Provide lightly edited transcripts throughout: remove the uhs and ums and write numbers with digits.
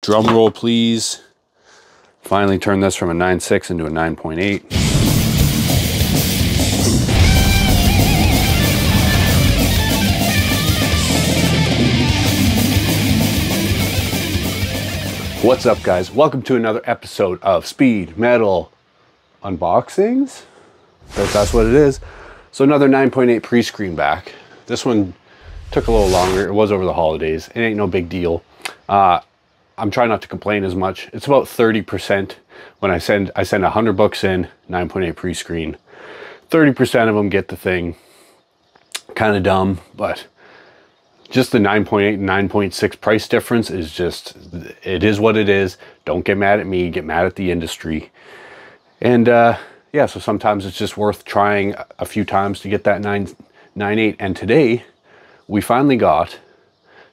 Drum roll, please. Finally turned this from a 9.6 into a 9.8. What's up, guys? Welcome to another episode of Speed Metal Unboxings. That's what it is. So another 9.8 pre-screen back. This one took a little longer. It was over the holidays. It ain't no big deal. I'm trying not to complain as much. It's about 30% when I send 100 books in, 9.8 pre-screen. 30% of them get the thing. Kind of dumb, but just the 9.8 and 9.6 price difference is just, it is what it is. Don't get mad at me, get mad at the industry. And yeah, so sometimes it's just worth trying a few times to get that 9.8. And today we finally got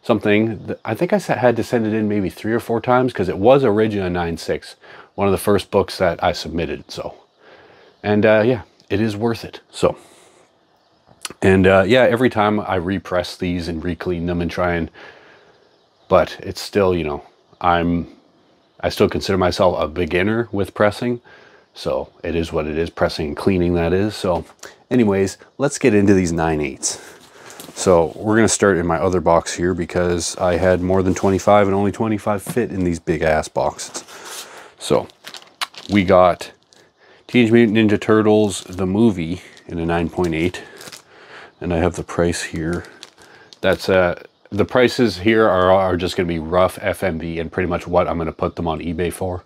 something that I think I had to send it in maybe 3 or 4 times because it was originally a 9.6, one of the first books that I submitted. So, and yeah, it is worth it. So, and yeah, every time I repress these and re-clean them and try and, but it's still, you know, I still consider myself a beginner with pressing. So it is what it is, pressing and cleaning, that is. So anyways, let's get into these 9.8s. So we're going to start in my other box here because I had more than 25 and only 25 fit in these big ass boxes. So we got Teenage Mutant Ninja Turtles, the movie, in a 9.8. And I have the price here. That's the prices here are just going to be rough FMV and pretty much what I'm going to put them on eBay for.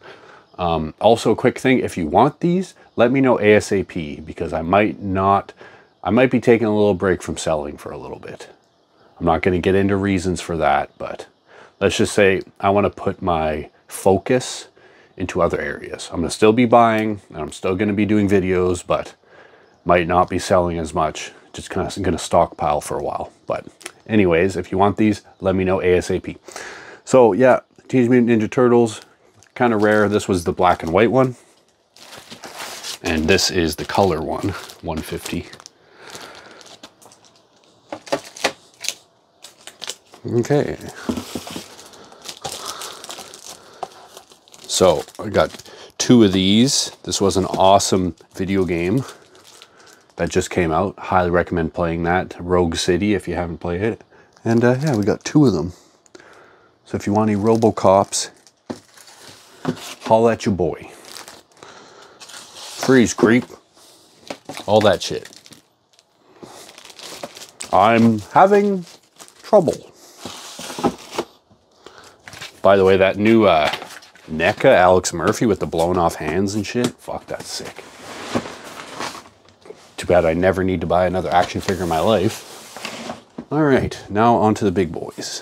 Also, a quick thing, if you want these, let me know ASAP because I might be taking a little break from selling for a little bit. I'm not going to get into reasons for that, but let's just say I want to put my focus into other areas. I'm going to still be buying and I'm still going to be doing videos, but might not be selling as much. Just kind of going to stockpile for a while. But anyways, if you want these, let me know ASAP. So yeah, Teenage Mutant Ninja Turtles, kind of rare. This was the black and white one. And this is the color one, 150. Okay. So I got 2 of these. This was an awesome video game that just came out. Highly recommend playing that. Rogue City, if you haven't played it. And yeah, we got 2 of them. So if you want any RoboCops, holla at your boy. Freeze, creep. All that shit. I'm having trouble. By the way, that new NECA Alex Murphy with the blown off hands and shit, fuck, that's sick. Too bad I never need to buy another action figure in my life. All right, now on to the big boys.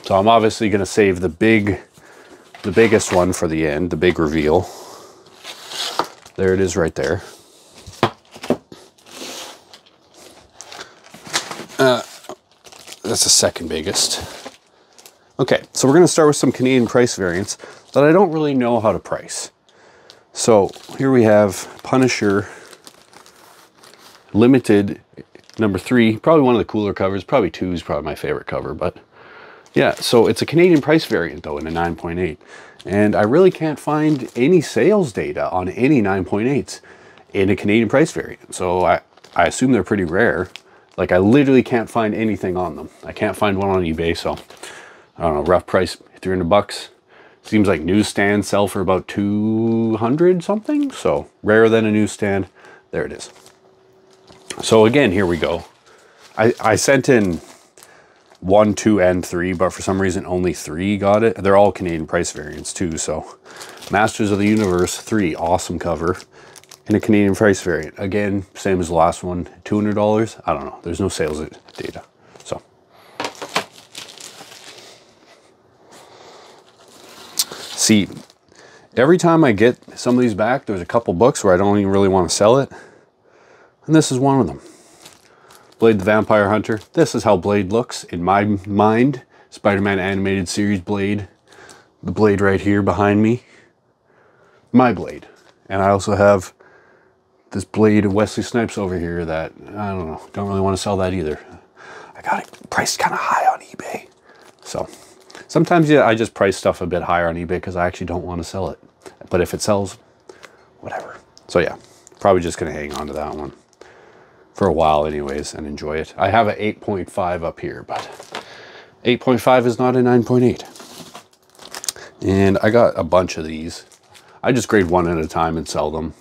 So I'm obviously going to save the biggest one for the end, the big reveal. There it is right there. That's the second biggest. Okay, so we're going to start with some Canadian price variants that I don't really know how to price. So here we have Punisher Limited number 3, probably one of the cooler covers. Probably 2 is probably my favorite cover, but yeah, so it's a Canadian price variant though in a 9.8. And I really can't find any sales data on any 9.8s in a Canadian price variant. So I assume they're pretty rare. Like I literally can't find anything on them. I can't find one on eBay, so I don't know, rough price, 300 bucks. Seems like newsstands sell for about 200 something. So rarer than a newsstand. There it is. So again, here we go. I sent in 1, 2, and 3, but for some reason only 3 got it. They're all Canadian price variants too. So Masters of the Universe 3, awesome cover in a Canadian price variant. Again, same as the last one, $200. I don't know. There's no sales data. So see, every time I get some of these back, there's a couple books where I don't even really want to sell it. And this is one of them. Blade the Vampire Hunter. This is how Blade looks in my mind. Spider-Man animated series Blade. The Blade right here behind me. My Blade. And I also have this Blade of Wesley Snipes over here that, I don't know, don't really want to sell that either. I got it priced kind of high on eBay. So Sometimes, yeah, I just price stuff a bit higher on eBay because I actually don't want to sell it. But if it sells, whatever. So yeah, probably just going to hang on to that one for a while anyways and enjoy it. I have an 8.5 up here, but 8.5 is not a 9.8. And I got a bunch of these. I just grade one at a time and sell them.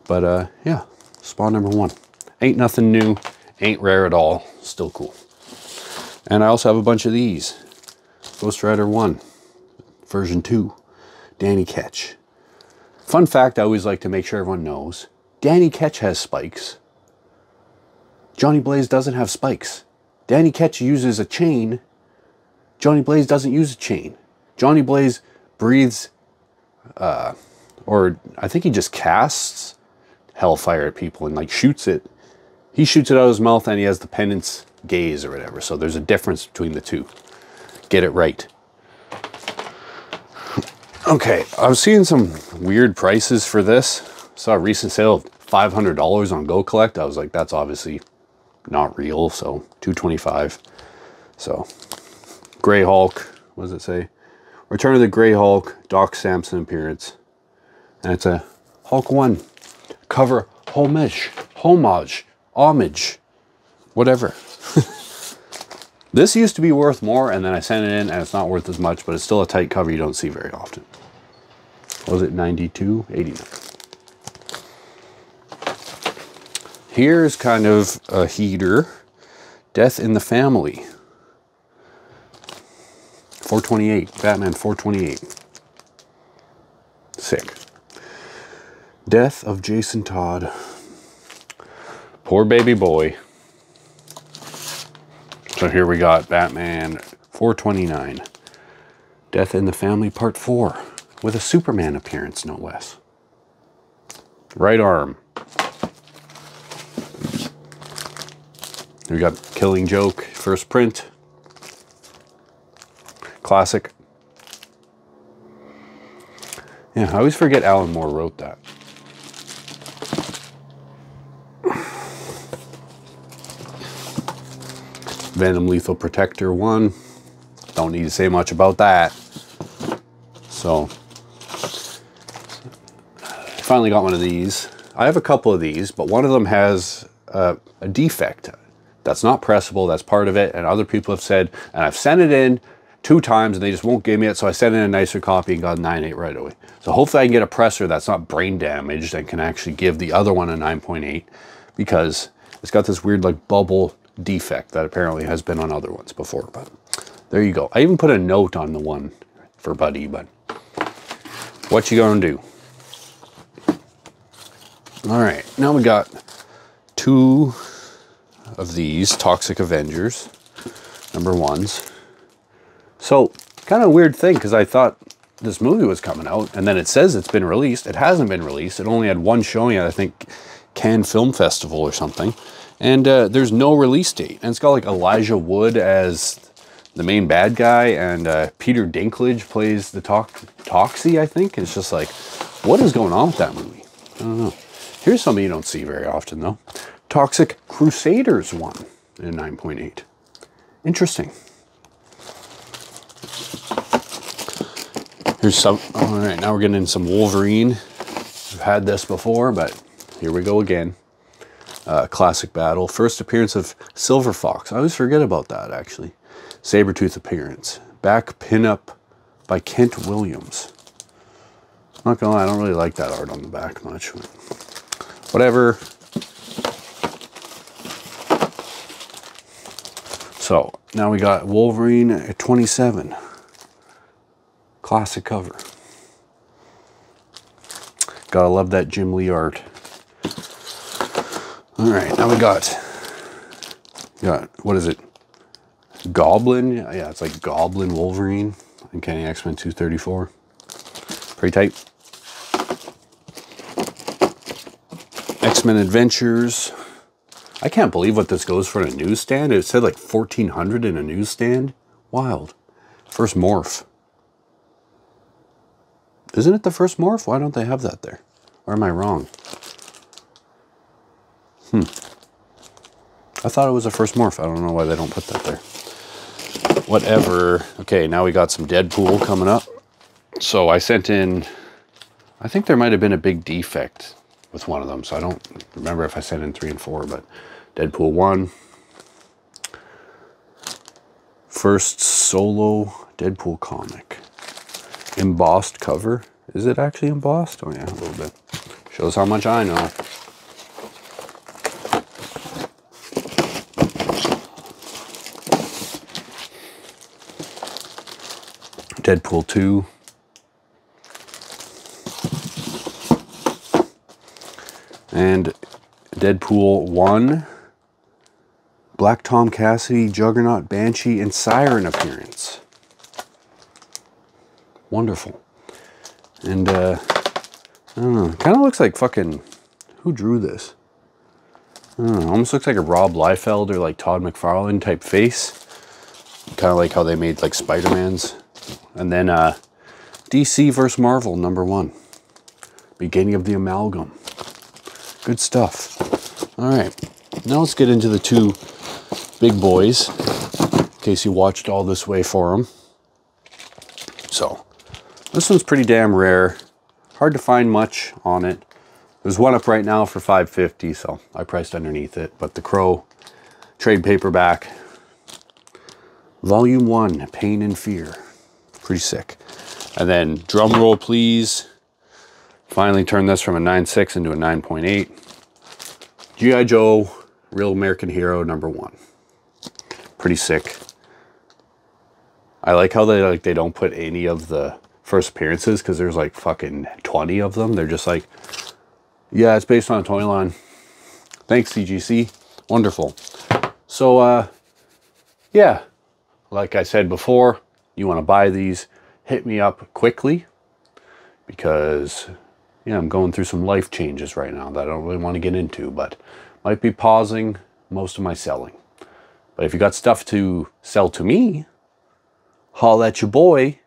But yeah, spawn number 1. Ain't nothing new, ain't rare at all, still cool. And I also have a bunch of these. Ghost Rider 1, version 2, Danny Ketch. Fun fact I always like to make sure everyone knows, Danny Ketch has spikes. Johnny Blaze doesn't have spikes. Danny Ketch uses a chain. Johnny Blaze doesn't use a chain. Johnny Blaze breathes, or I think he just casts hellfire at people and like shoots it. He shoots it out of his mouth and he has the penance gaze or whatever. So there's a difference between the two. Get it right. Okay, I was seeing some weird prices for this. Saw a recent sale of $500 on Go Collect. I was like, that's obviously not real. So $225. So Grey Hulk, what does it say? Return of the Grey Hulk, Doc Samson appearance. And it's a Hulk 1 cover homage, whatever. This used to be worth more, and then I sent it in, and it's not worth as much, but it's still a tight cover you don't see very often. What was it, 92? 89. Here's kind of a heater. Death in the Family. 428. Batman 428. Sick. Death of Jason Todd. Poor baby boy. So here we got Batman 429. Death in the Family Part 4. With a Superman appearance, no less. Right arm. We got Killing Joke, first print. Classic. Yeah, I always forget Alan Moore wrote that. Venom Lethal Protector 1. Don't need to say much about that. So, finally got one of these. I have a couple of these, but one of them has a defect. That's not pressable, that's part of it, and other people have said, and I've sent it in 2 times and they just won't give me it, so I sent in a nicer copy and got a 9.8 right away. So hopefully I can get a presser that's not brain damaged and can actually give the other one a 9.8, because it's got this weird like bubble defect that apparently has been on other ones before. But there you go. I even put a note on the one for Buddy, but what you gonna do? All right, now we got 2 of these Toxic Avengers number 1s. So kind of a weird thing, because I thought this movie was coming out and then it says it's been released. It hasn't been released. It only had one showing at, I think, Cannes Film Festival or something. And there's no release date. And it's got like Elijah Wood as the main bad guy, and Peter Dinklage plays the Toxie, I think. It's just like, what is going on with that movie? I don't know. Here's something you don't see very often though. Toxic Crusaders 1 in 9.8. Interesting. Here's some, all right, now we're getting in some Wolverine. We've had this before, but here we go again. Classic battle. First appearance of Silver Fox. I always forget about that, actually. Sabretooth appearance. Back pinup by Kent Williams. Not gonna lie, I don't really like that art on the back much. But whatever. So, now we got Wolverine at 27. Classic cover. Gotta love that Jim Lee art. All right, now we got, what is it? Goblin? Yeah, it's like Goblin Wolverine. Uncanny X-Men 234. Pretty tight. X-Men Adventures. I can't believe what this goes for in a newsstand. It said like 1,400 in a newsstand. Wild. First Morph. Isn't it the first Morph? Why don't they have that there? Or am I wrong? I thought it was a first Morph. I don't know why they don't put that there. whatever. Okay, now we got some Deadpool coming up. So I sent in, I think there might have been a big defect with one of them. So I don't remember if I sent in 3 and 4, but Deadpool 1. First solo Deadpool comic. Embossed cover. Is it actually embossed? Oh yeah, a little bit. Shows how much I know. Deadpool 2. And Deadpool 1. Black Tom Cassidy, Juggernaut, Banshee, and Siren appearance. Wonderful. And, I don't know. Kind of looks like fucking... Who drew this? I don't know. Almost looks like a Rob Liefeld or like Todd McFarlane type face. Kind of like how they made like Spider-Man's. And then DC vs. Marvel #1. Beginning of the Amalgam. Good stuff. Alright. Now let's get into the 2 big boys. In case you watched all this way for them. So, this one's pretty damn rare. Hard to find much on it. There's one up right now for $5.50, so I priced underneath it. But the Crow trade paperback. Volume 1, Pain and Fear. Pretty sick. And then, drum roll please. Finally turned this from a 9.6 into a 9.8. G.I. Joe, Real American Hero #1. Pretty sick. I like how they don't put any of the first appearances because there's like fucking 20 of them. They're just like, yeah, it's based on a toy line. Thanks, CGC. Wonderful. So, yeah, like I said before, you want to buy these, hit me up quickly because, yeah, I'm going through some life changes right now that I don't really want to get into, but might be pausing most of my selling. But if you got stuff to sell to me, holla at your boy,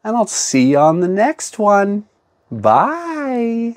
and I'll see you on the next one. Bye.